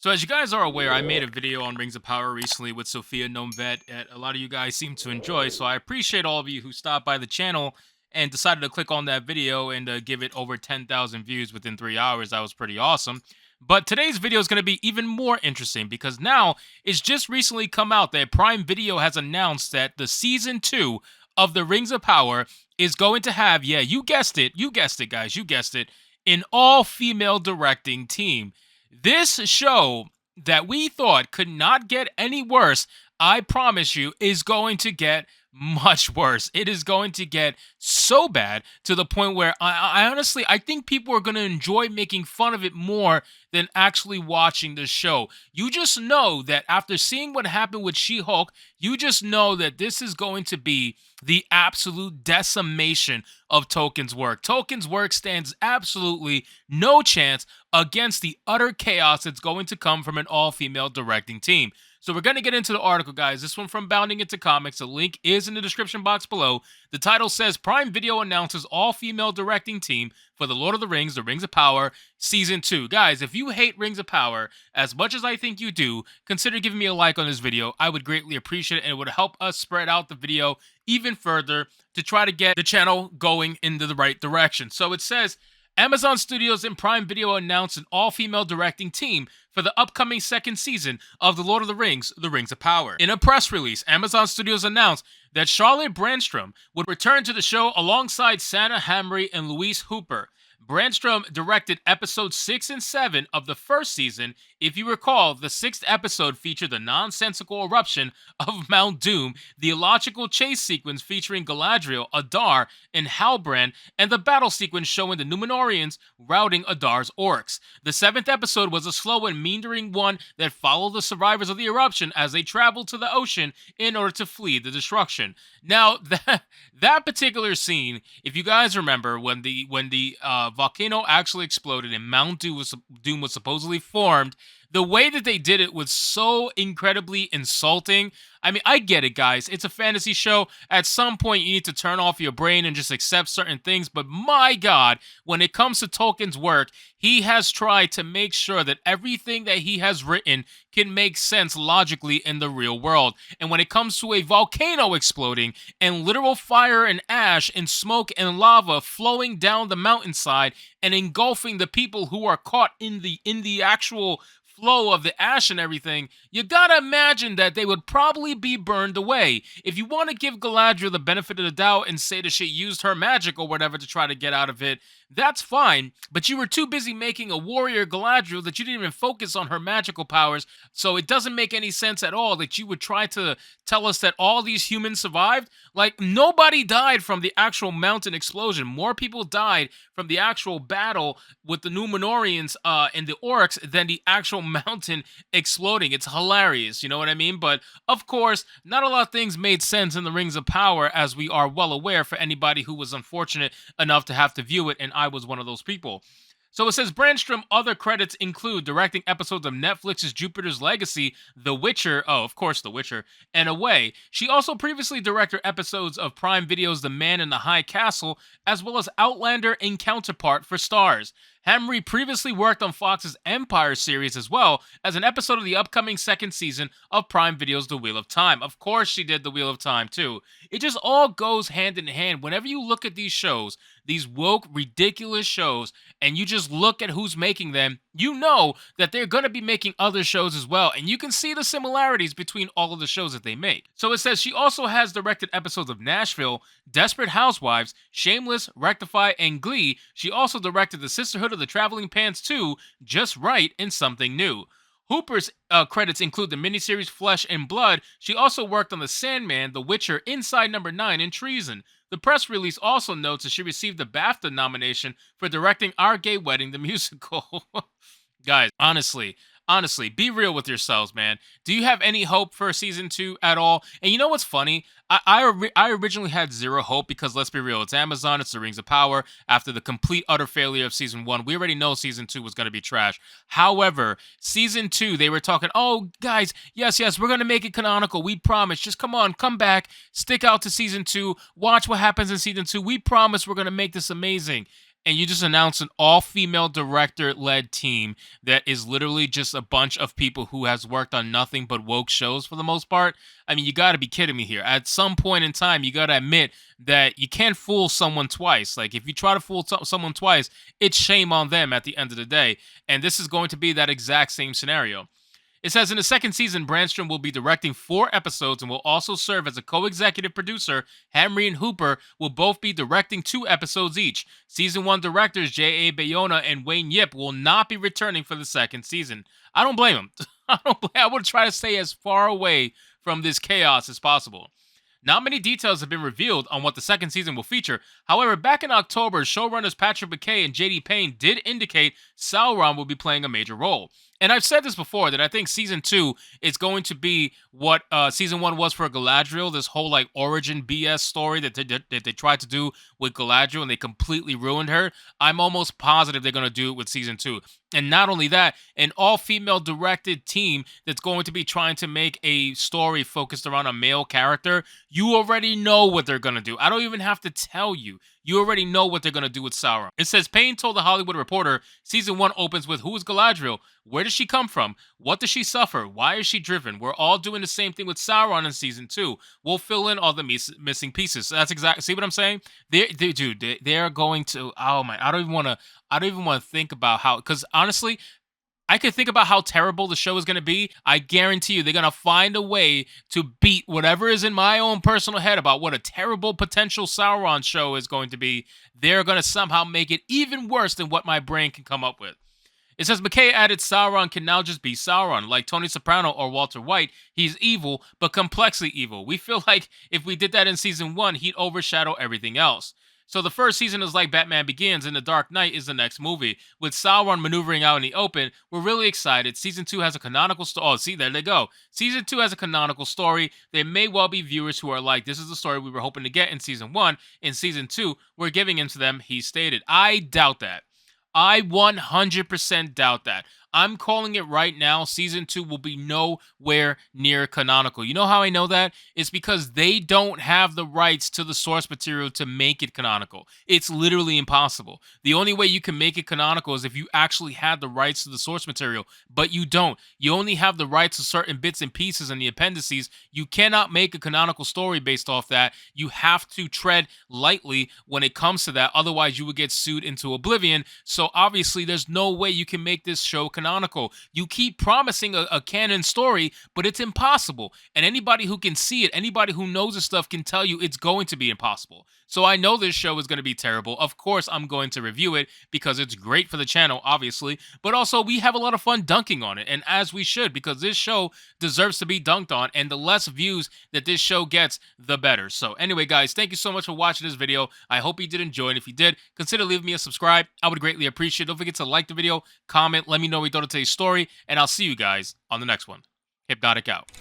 So as you guys are aware, I made a video on Rings of Power recently with Sophia Nomvet that a lot of you guys seem to enjoy. So I appreciate all of you who stopped by the channel and decided to click on that video and give it over 10,000 views within 3 hours. That was pretty awesome. But today's video is going to be even more interesting because now it's just recently come out that Prime Video has announced that the season 2 of the Rings of Power is going to have, yeah, you guessed it, guys, you guessed it, an all-female directing team. This show that we thought could not get any worse, I promise you, is going to get much worse. It is going to get so bad to the point where I honestly, I think people are going to enjoy making fun of it more than actually watching the show. You just know that after seeing what happened with She-Hulk, you just know that this is going to be the absolute decimation of Tolkien's work. Tolkien's work stands absolutely no chance against the utter chaos that's going to come from an all-female directing team. So we're going to get into the article, guys. This one from Bounding Into Comics. The link is in the description box below. The title says, Prime Video announces all-female directing team for The Lord of the Rings, The Rings of Power, Season 2. Guys, if you hate Rings of Power as much as I think you do, consider giving me a like on this video. I would greatly appreciate it, and it would help us spread out the video even further to try to get the channel going into the right direction. So it says, Amazon Studios and Prime Video announced an all-female directing team for the upcoming second season of The Lord of the Rings, The Rings of Power. In a press release, Amazon Studios announced that Charlotte Brandstrom would return to the show alongside Sana Hamri and Louise Hooper. Brandstrom directed episodes 6 and 7 of the first season. If you recall, the 6th episode featured the nonsensical eruption of Mount Doom, the illogical chase sequence featuring Galadriel, Adar, and Halbrand, and the battle sequence showing the Númenóreans routing Adar's orcs. The 7th episode was a slow and meandering one that followed the survivors of the eruption as they traveled to the ocean in order to flee the destruction. Now, that particular scene, if you guys remember, when the volcano actually exploded and Mount Doom was supposedly formed, the way that they did it was so incredibly insulting. I mean, I get it, guys. It's a fantasy show. At some point, you need to turn off your brain and just accept certain things. But my God, when it comes to Tolkien's work, he has tried to make sure that everything that he has written can make sense logically in the real world. And when it comes to a volcano exploding and literal fire and ash and smoke and lava flowing down the mountainside and engulfing the people who are caught in the actual flow of the ash and everything, you gotta imagine that they would probably be burned away. If you want to give Galadriel the benefit of the doubt and say that she used her magic or whatever to try to get out of it, that's fine, but you were too busy making a warrior Galadriel that you didn't even focus on her magical powers, so it doesn't make any sense at all that you would try to tell us that all these humans survived. Like, nobody died from the actual mountain explosion. More people died from the actual battle with the Númenóreans and the orcs than the actual mountain exploding. It's hilarious, you know what I mean? But, of course, not a lot of things made sense in the Rings of Power, as we are well aware for anybody who was unfortunate enough to have to view it, and I was one of those people. So it says Brandstrom other credits include directing episodes of Netflix's Jupiter's Legacy, The Witcher, oh, of course, The Witcher, and Away. She also previously directed episodes of Prime Video's The Man in the High Castle, as well as Outlander and Counterpart for Stars. Hamri previously worked on Fox's Empire series as well as an episode of the upcoming second season of Prime Video's The Wheel of Time. Of course she did The Wheel of Time too. It just all goes hand in hand. Whenever you look at these shows, these woke, ridiculous shows, and you just look at who's making them, you know that they're going to be making other shows as well. And you can see the similarities between all of the shows that they make. So it says she also has directed episodes of Nashville, Desperate Housewives, Shameless, Rectify, and Glee. She also directed The Sisterhood of the Traveling Pants 2, Just Right, and Something New. Hooper's credits include the miniseries Flesh and Blood. She also worked on The Sandman, The Witcher, Inside Number 9, and Treason. The press release also notes that she received a BAFTA nomination for directing Our Gay Wedding, the musical. Guys, honestly, be real with yourselves, man. Do you have any hope for season 2 at all? And you know what's funny? I originally had zero hope because, let's be real, it's Amazon, it's the Rings of Power. After the complete utter failure of season 1, we already know season 2 was going to be trash. However, season 2, they were talking, oh, guys, yes, we're going to make it canonical. We promise. Just come on, come back, stick out to season 2, watch what happens in season 2. We promise we're going to make this amazing. and you just announce an all-female director-led team that is literally just a bunch of people who has worked on nothing but woke shows for the most part. I mean, you got to be kidding me here. At some point in time, you got to admit that you can't fool someone twice. Like, if you try to fool someone twice, it's shame on them at the end of the day. And this is going to be that exact same scenario. It says in the second season, Brandstrom will be directing 4 episodes and will also serve as a co-executive producer. Hamry and Hooper will both be directing 2 episodes each. Season 1 directors J.A. Bayona and Wayne Yip will not be returning for the second season. I don't blame them. I would try to stay as far away from this chaos as possible. Not many details have been revealed on what the second season will feature. However, back in October, showrunners Patrick McKay and JD Payne did indicate Sauron will be playing a major role. And I've said this before that I think season 2 is going to be what season 1 was for Galadriel. This whole like origin BS story that they tried to do with Galadriel and they completely ruined her. I'm almost positive they're going to do it with season 2. And not only that, an all-female directed team that's going to be trying to make a story focused around a male character. You already know what they're going to do. I don't even have to tell you. You already know what they're going to do with Sauron. It says, Payne told The Hollywood Reporter, season 1 opens with, who is Galadriel? Where does she come from? What does she suffer? Why is she driven? We're all doing the same thing with Sauron in season 2. We'll fill in all the missing pieces. So that's exactly, see what I'm saying? They're going to, oh my, I don't even want to think about how, because honestly, I could think about how terrible the show is going to be. I guarantee you they're going to find a way to beat whatever is in my own personal head about what a terrible potential Sauron show is going to be. They're going to somehow make it even worse than what my brain can come up with. It says McKay added Sauron can now just be Sauron. Like Tony Soprano or Walter White, he's evil, but complexly evil. We feel like if we did that in season 1, he'd overshadow everything else. So the first season is like Batman Begins and The Dark Knight is the next movie. With Sauron maneuvering out in the open, we're really excited. Season 2 has a canonical story. Oh, see, there they go. Season 2 has a canonical story. There may well be viewers who are like, this is the story we were hoping to get in season 1. In season 2, we're giving into them, he stated. I doubt that. I 100% doubt that. I'm calling it right now. Season 2 will be nowhere near canonical. You know how I know that? It's because they don't have the rights to the source material to make it canonical. It's literally impossible. The only way you can make it canonical is if you actually had the rights to the source material, but you don't. You only have the rights to certain bits and pieces and the appendices. You cannot make a canonical story based off that. You have to tread lightly when it comes to that. Otherwise, you would get sued into oblivion. So obviously, there's no way you can make this show canonical. You keep promising a canon story, but it's impossible. And anybody who can see it, anybody who knows this stuff can tell you it's going to be impossible. So I know this show is going to be terrible. Of course, I'm going to review it because it's great for the channel, obviously. But also, we have a lot of fun dunking on it, and as we should, because this show deserves to be dunked on, and the less views that this show gets, the better. So anyway, guys, thank you so much for watching this video. I hope you did enjoy, and if you did, consider leaving me a subscribe. I would greatly appreciate it. Don't forget to like the video, comment, let me know what you thought of today's story, and I'll see you guys on the next one. Hypnotic out.